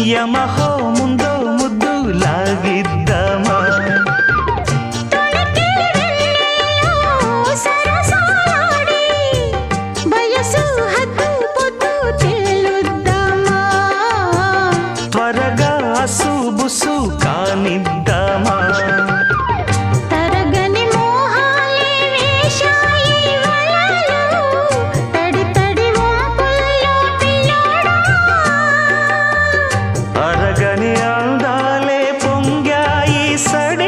యమహో ముందో ముద్దు లాగిద్దామా త్వరగా అసుబుసు కానిద్దామా అరగని అందాలే పొంగాయి సడే